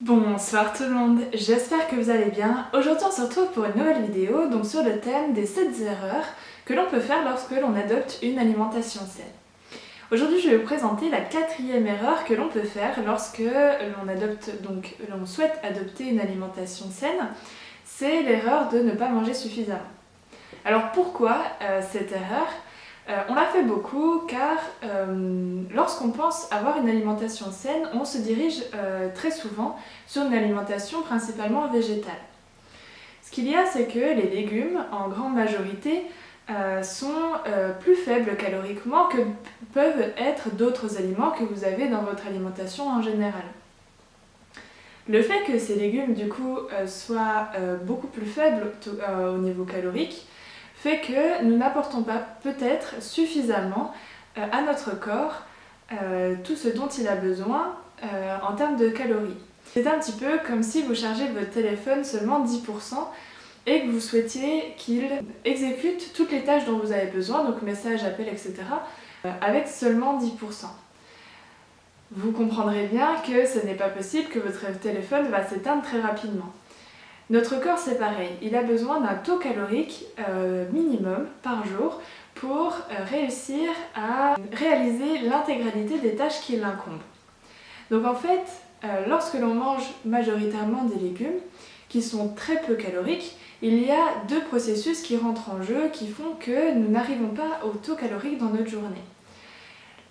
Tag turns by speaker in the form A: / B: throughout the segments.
A: Bonsoir tout le monde, j'espère que vous allez bien. Aujourd'hui on se retrouve pour une nouvelle vidéo donc sur le thème des 7 erreurs que l'on peut faire lorsque l'on adopte une alimentation saine. Aujourd'hui je vais vous présenter la 4e erreur que l'on peut faire lorsque l'on souhaite adopter une alimentation saine, c'est l'erreur de ne pas manger suffisamment. Alors pourquoi cette erreur ? On la fait beaucoup car lorsqu'on pense avoir une alimentation saine, on se dirige très souvent sur une alimentation principalement végétale. Ce qu'il y a, c'est que les légumes, en grande majorité, sont plus faibles caloriquement que peuvent être d'autres aliments que vous avez dans votre alimentation en général. Le fait que ces légumes du coup soient beaucoup plus faibles au niveau calorique fait que nous n'apportons pas peut-être suffisamment à notre corps tout ce dont il a besoin en termes de calories. C'est un petit peu comme si vous chargez votre téléphone seulement 10% et que vous souhaitiez qu'il exécute toutes les tâches dont vous avez besoin, donc messages, appels, etc., avec seulement 10%. Vous comprendrez bien que ce n'est pas possible, que votre téléphone va s'éteindre très rapidement. Notre corps c'est pareil, il a besoin d'un taux calorique minimum par jour pour réussir à réaliser l'intégralité des tâches qui l'incombent. Donc en fait, lorsque l'on mange majoritairement des légumes qui sont très peu caloriques, il y a deux processus qui rentrent en jeu qui font que nous n'arrivons pas au taux calorique dans notre journée.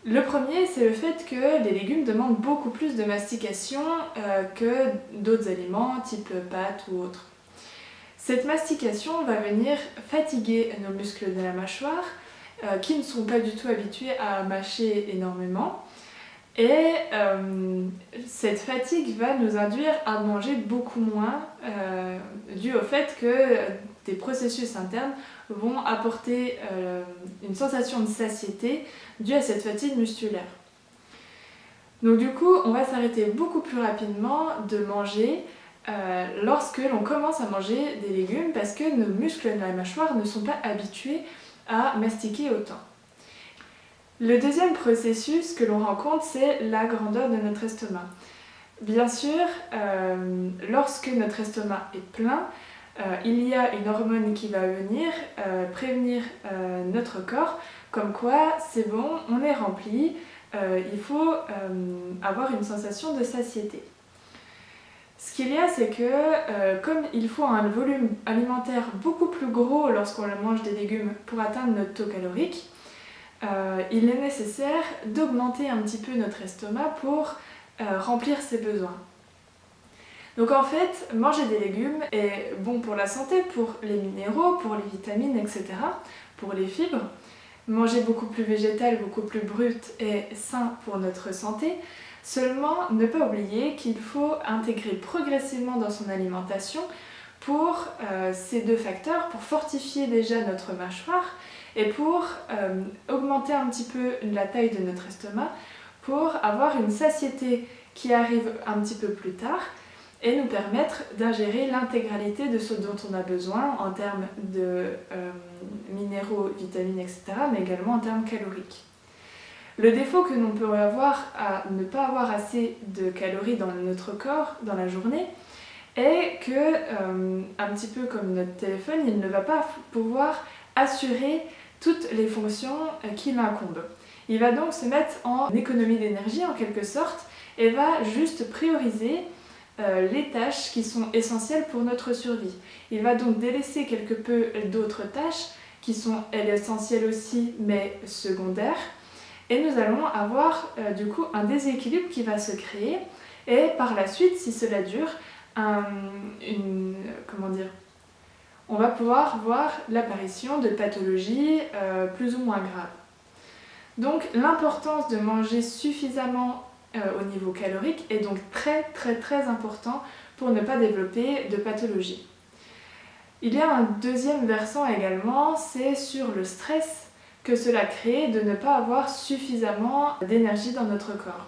A: Le premier, c'est le fait que les légumes demandent beaucoup plus de mastication que d'autres aliments, type pâtes ou autres. Cette mastication va venir fatiguer nos muscles de la mâchoire, qui ne sont pas du tout habitués à mâcher énormément. Et cette fatigue va nous induire à manger beaucoup moins, dû au fait que des processus internes vont apporter une sensation de satiété due à cette fatigue musculaire. Donc du coup, on va s'arrêter beaucoup plus rapidement de manger lorsque l'on commence à manger des légumes parce que nos muscles de la mâchoire ne sont pas habitués à mastiquer autant. Le deuxième processus que l'on rencontre, c'est la grandeur de notre estomac. Bien sûr, lorsque notre estomac est plein, il y a une hormone qui va venir prévenir notre corps comme quoi c'est bon, on est rempli, il faut avoir une sensation de satiété. Ce qu'il y a, c'est que comme il faut un volume alimentaire beaucoup plus gros lorsqu'on mange des légumes pour atteindre notre taux calorique, il est nécessaire d'augmenter un petit peu notre estomac pour remplir ses besoins. Donc en fait, manger des légumes est bon pour la santé, pour les minéraux, pour les vitamines, etc., pour les fibres. Manger beaucoup plus végétal, beaucoup plus brut est sain pour notre santé. Seulement, ne pas oublier qu'il faut intégrer progressivement dans son alimentation pour ces deux facteurs, pour fortifier déjà notre mâchoire et pour augmenter un petit peu la taille de notre estomac, pour avoir une satiété qui arrive un petit peu plus tard et nous permettre d'ingérer l'intégralité de ce dont on a besoin en termes de minéraux, vitamines, etc., mais également en termes caloriques. Le défaut que l'on peut avoir à ne pas avoir assez de calories dans notre corps dans la journée est que, un petit peu comme notre téléphone, il ne va pas pouvoir assurer toutes les fonctions qui l'incombent. Il va donc se mettre en économie d'énergie en quelque sorte et va juste prioriser les tâches qui sont essentielles pour notre survie. Il va donc délaisser quelque peu d'autres tâches qui sont elles essentielles aussi mais secondaires et nous allons avoir du coup un déséquilibre qui va se créer et par la suite, si cela dure, on va pouvoir voir l'apparition de pathologies plus ou moins graves. Donc l'importance de manger suffisamment au niveau calorique est donc très important pour ne pas développer de pathologie. Il y a un deuxième versant également, c'est sur le stress que cela crée de ne pas avoir suffisamment d'énergie dans notre corps.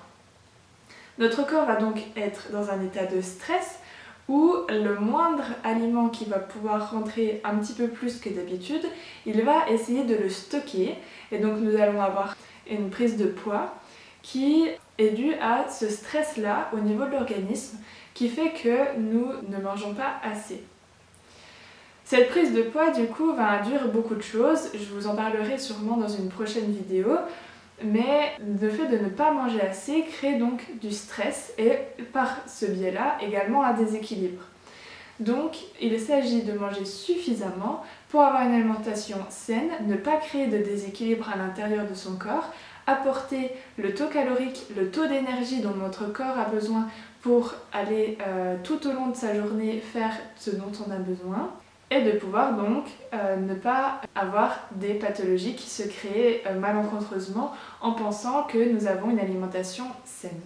A: Notre corps va donc être dans un état de stress où le moindre aliment qui va pouvoir rentrer un petit peu plus que d'habitude, il va essayer de le stocker et donc nous allons avoir une prise de poids qui est due à ce stress-là au niveau de l'organisme qui fait que nous ne mangeons pas assez. Cette prise de poids du coup va induire beaucoup de choses, je vous en parlerai sûrement dans une prochaine vidéo, mais le fait de ne pas manger assez crée donc du stress et par ce biais-là également un déséquilibre. Donc il s'agit de manger suffisamment pour avoir une alimentation saine, ne pas créer de déséquilibre à l'intérieur de son corps, apporter le taux calorique, le taux d'énergie dont notre corps a besoin pour aller tout au long de sa journée faire ce dont on a besoin, et de pouvoir donc ne pas avoir des pathologies qui se créent malencontreusement en pensant que nous avons une alimentation saine.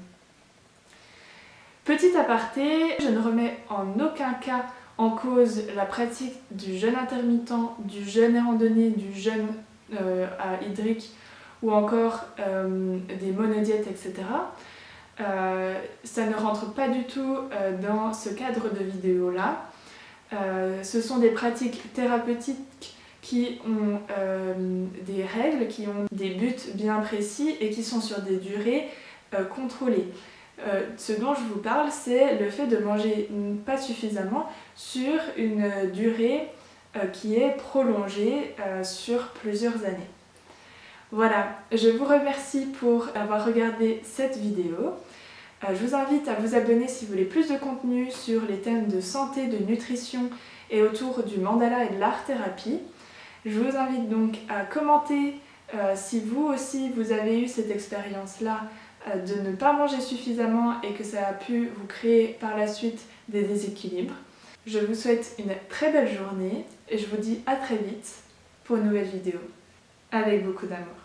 A: Petit aparté, je ne remets en aucun cas en cause la pratique du jeûne intermittent, du jeûne et randonnée, du jeûne hydrique ou encore des monodiètes, etc. Ça ne rentre pas du tout dans ce cadre de vidéo-là. Ce sont des pratiques thérapeutiques qui ont des règles, qui ont des buts bien précis et qui sont sur des durées contrôlées. Ce dont je vous parle, c'est le fait de manger pas suffisamment sur une durée qui est prolongée sur plusieurs années. Voilà, je vous remercie pour avoir regardé cette vidéo. Je vous invite à vous abonner si vous voulez plus de contenu sur les thèmes de santé, de nutrition et autour du mandala et de l'art-thérapie. Je vous invite donc à commenter si vous aussi vous avez eu cette expérience-là de ne pas manger suffisamment et que ça a pu vous créer par la suite des déséquilibres. Je vous souhaite une très belle journée et je vous dis à très vite pour une nouvelle vidéo avec beaucoup d'amour.